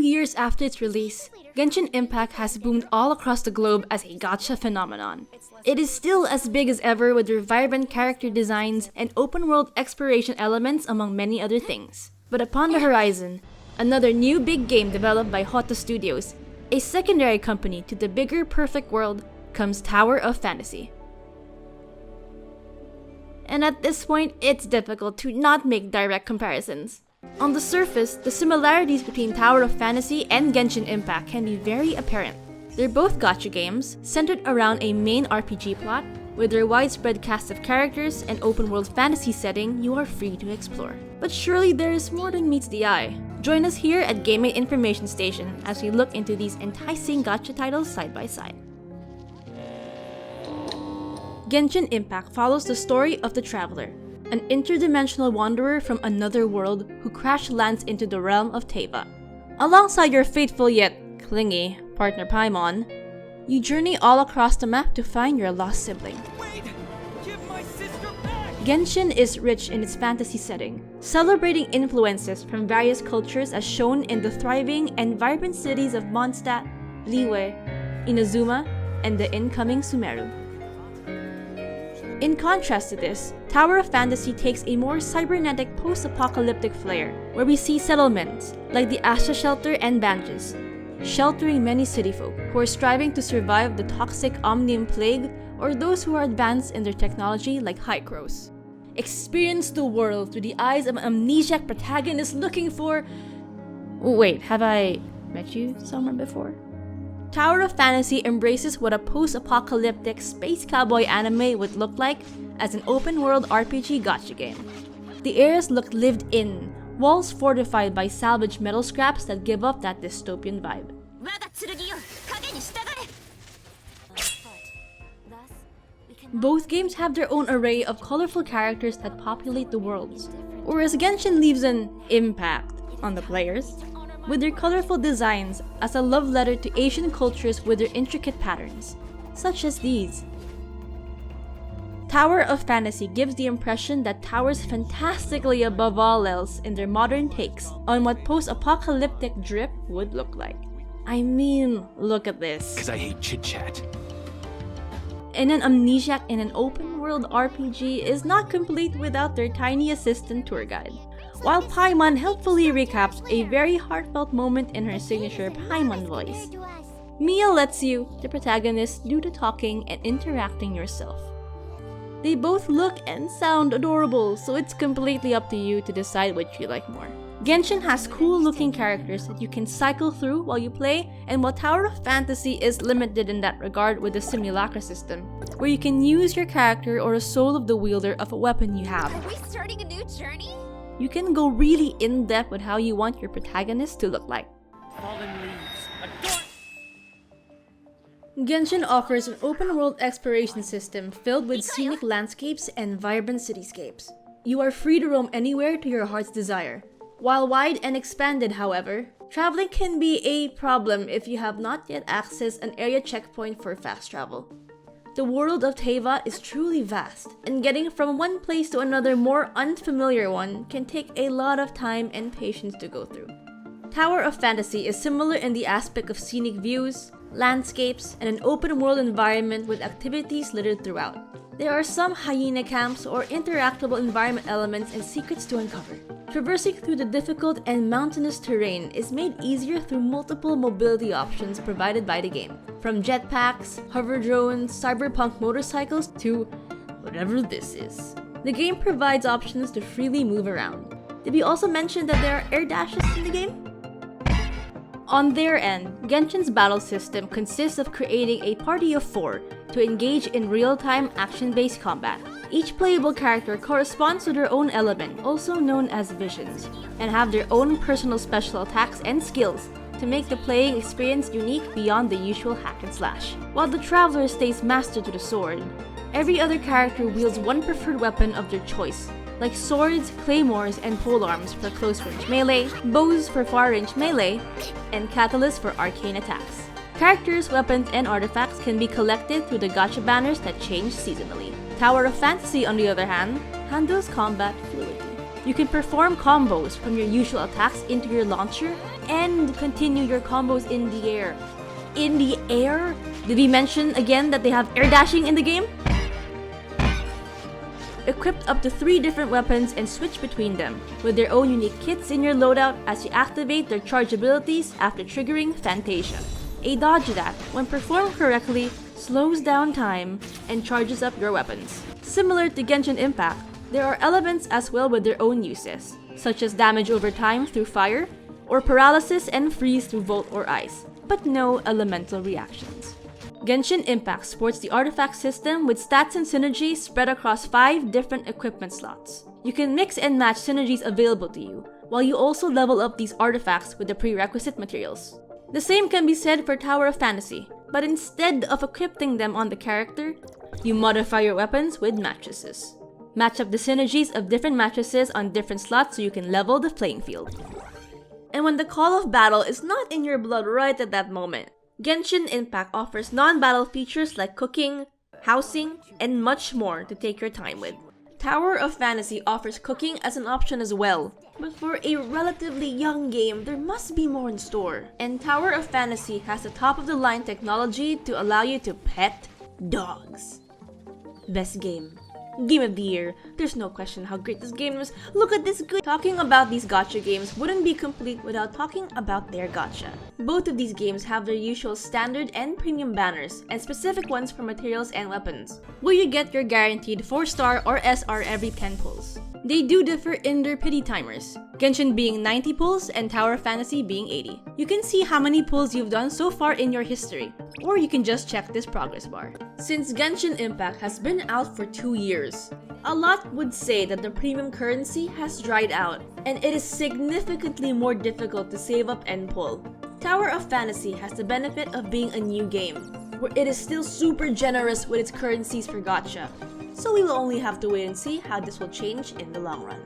years after its release, Genshin Impact has boomed all across the globe as a gacha phenomenon. It is still as big as ever with their vibrant character designs and open-world exploration elements among many other things. But upon the horizon, another new big game developed by Hotta Studios, a secondary company to the bigger Perfect World, comes Tower of Fantasy. And at this point, it's difficult to not make direct comparisons. On the surface, the similarities between Tower of Fantasy and Genshin Impact can be very apparent. They're both gacha games, centered around a main RPG plot, with their widespread cast of characters and open-world fantasy setting you are free to explore. But surely there is more than meets the eye. Join us here at Gaming Information Station as we look into these enticing gacha titles side by side. Genshin Impact follows the story of the Traveler, an interdimensional wanderer from another world who crash lands into the realm of Teva. Alongside your faithful yet clingy partner Paimon, you journey all across the map to find your lost sibling. Wait! Give my sister back! Genshin is rich in its fantasy setting, celebrating influences from various cultures as shown in the thriving and vibrant cities of Mondstadt, Liyue, Inazuma, and the incoming Sumeru. In contrast to this, Tower of Fantasy takes a more cybernetic post-apocalyptic flair, where we see settlements like the Asha Shelter and Banges, sheltering many city folk who are striving to survive the toxic Omnium Plague or those who are advanced in their technology like Hykros. Experience the world through the eyes of an amnesiac protagonist looking for... Wait, have I met you somewhere before? Tower of Fantasy embraces what a post-apocalyptic space cowboy anime would look like as an open-world RPG gacha game. The areas look lived in, walls fortified by salvaged metal scraps that give off that dystopian vibe. Both games have their own array of colorful characters that populate the worlds, whereas Genshin leaves an impact on the players with their colorful designs as a love letter to Asian cultures with their intricate patterns, such as these. Tower of Fantasy gives the impression that towers fantastically above all else in their modern takes on what post-apocalyptic drip would look like. I mean, look at this. 'Cause I hate chit-chat. And an amnesiac in an open-world RPG is not complete without their tiny assistant tour guide. While Paimon helpfully recaps a very heartfelt moment in her signature Paimon voice, Mia lets you, the protagonist, do the talking and interacting yourself. They both look and sound adorable, so it's completely up to you to decide which you like more. Genshin has cool looking characters that you can cycle through while you play, and while Tower of Fantasy is limited in that regard with the Simulacra system, where you can use your character or a soul of the wielder of a weapon you have. Are we starting a new journey? You can go really in-depth with how you want your protagonist to look like. Fallen leaves. Genshin offers an open-world exploration system filled with scenic landscapes and vibrant cityscapes. You are free to roam anywhere to your heart's desire. While wide and expanded, however, traveling can be a problem if you have not yet accessed an area checkpoint for fast travel. The world of Teva is truly vast, and getting from one place to another more unfamiliar one can take a lot of time and patience to go through. Tower of Fantasy is similar in the aspect of scenic views, landscapes, and an open-world environment with activities littered throughout. There are some hyena camps or interactable environment elements and secrets to uncover. Traversing through the difficult and mountainous terrain is made easier through multiple mobility options provided by the game. From jetpacks, hover drones, cyberpunk motorcycles, to whatever this is. The game provides options to freely move around. Did we also mention that there are air dashes in the game? On their end, Genshin's battle system consists of creating a party of 4 to engage in real-time action-based combat. Each playable character corresponds to their own element, also known as visions, and have their own personal special attacks and skills to make the playing experience unique beyond the usual hack and slash. While the Traveler stays master to the sword, every other character wields one preferred weapon of their choice, like swords, claymores, and polearms for close-range melee, bows for far-range melee, and catalysts for arcane attacks. Characters, weapons, and artifacts can be collected through the gacha banners that change seasonally. Tower of Fantasy, on the other hand, handles combat fluidly. You can perform combos from your usual attacks into your launcher and continue your combos in the air. In the air? Did we mention again that they have air dashing in the game? Equipped up to 3 different weapons and switch between them, with their own unique kits in your loadout as you activate their charge abilities after triggering Fantasia. A dodge that, when performed correctly, slows down time and charges up your weapons. Similar to Genshin Impact, there are elements as well with their own uses, such as damage over time through fire, or paralysis and freeze through volt or ice, but no elemental reactions. Genshin Impact sports the artifact system with stats and synergies spread across 5 different equipment slots. You can mix and match synergies available to you, while you also level up these artifacts with the prerequisite materials. The same can be said for Tower of Fantasy, but instead of equipping them on the character, you modify your weapons with mattresses. Match up the synergies of different mattresses on different slots so you can level the playing field. And when the call of battle is not in your blood right at that moment, Genshin Impact offers non-battle features like cooking, housing, and much more to take your time with. Tower of Fantasy offers cooking as an option as well, but for a relatively young game, there must be more in store. And Tower of Fantasy has the top-of-the-line technology to allow you to pet dogs. Best game. Game of the year. There's no question how great this game is. Look at this good. Talking about these gacha games wouldn't be complete without talking about their gacha. Both of these games have their usual standard and premium banners, and specific ones for materials and weapons, where you get your guaranteed 4-star or SR every 10 pulls. They do differ in their pity timers, Genshin being 90 pulls and Tower of Fantasy being 80. You can see how many pulls you've done so far in your history, or you can just check this progress bar. Since Genshin Impact has been out for 2 years, a lot would say that the premium currency has dried out, and it is significantly more difficult to save up and pull. Tower of Fantasy has the benefit of being a new game, where it is still super generous with its currencies for gacha, so we will only have to wait and see how this will change in the long run.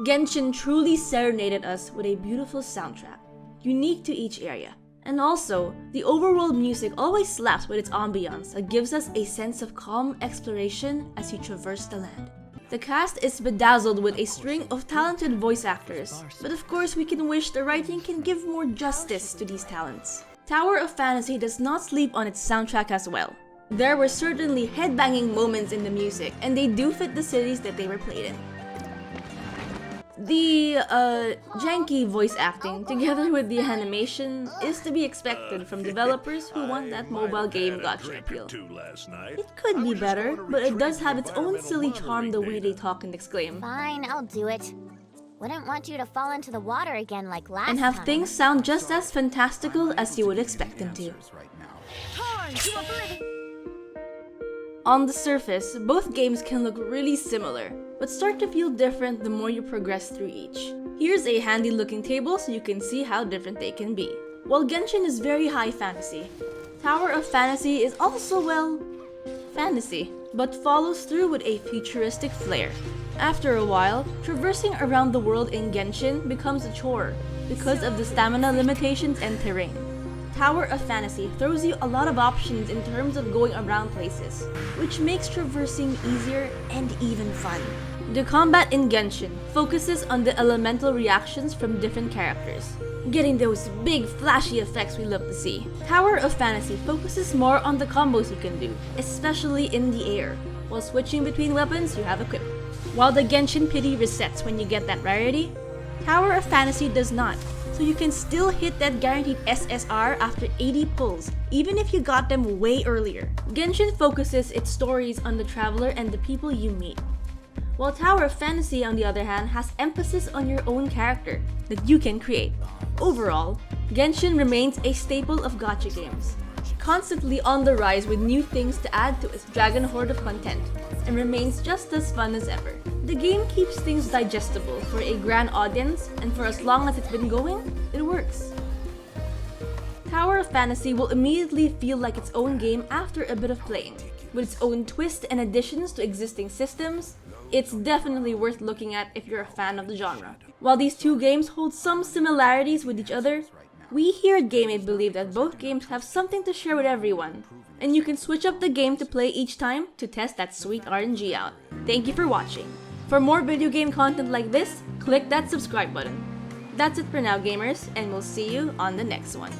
Genshin truly serenaded us with a beautiful soundtrack, unique to each area. And also, the overworld music always slaps with its ambiance that gives us a sense of calm exploration as you traverse the land. The cast is bedazzled with a string of talented voice actors, but of course we can wish the writing can give more justice to these talents. Tower of Fantasy does not sleep on its soundtrack as well. There were certainly headbanging moments in the music, and they do fit the cities that they were played in. The janky voice acting, together with the animation, is to be expected from developers who want that mobile game gacha appeal. It could be better, but it does have its own silly charm the way they talk and exclaim. Fine, I'll do it. Wouldn't want you to fall into the water again like last time. And have things sound just as fantastical as you would expect them to. On the surface, both games can look really similar, but start to feel different the more you progress through each. Here's a handy looking table so you can see how different they can be. While Genshin is very high fantasy, Tower of Fantasy is also, well, fantasy, but follows through with a futuristic flair. After a while, traversing around the world in Genshin becomes a chore because of the stamina limitations and terrain. Tower of Fantasy throws you a lot of options in terms of going around places, which makes traversing easier and even fun. The combat in Genshin focuses on the elemental reactions from different characters, getting those big flashy effects we love to see. Tower of Fantasy focuses more on the combos you can do, especially in the air, while switching between weapons you have equipped. While the Genshin pity resets when you get that rarity, Tower of Fantasy does not, so you can still hit that guaranteed SSR after 80 pulls, even if you got them way earlier. Genshin focuses its stories on the traveler and the people you meet, while Tower of Fantasy, on the other hand, has emphasis on your own character that you can create. Overall, Genshin remains a staple of gacha games, constantly on the rise with new things to add to its dragon horde of content, and remains just as fun as ever. The game keeps things digestible for a grand audience, and for as long as it's been going, it works. Tower of Fantasy will immediately feel like its own game after a bit of playing. With its own twist and additions to existing systems, it's definitely worth looking at if you're a fan of the genre. While these two games hold some similarities with each other, we here at GameAid believe that both games have something to share with everyone, and you can switch up the game to play each time to test that sweet RNG out. Thank you for watching. For more video game content like this, click that subscribe button. That's it for now, gamers, and we'll see you on the next one.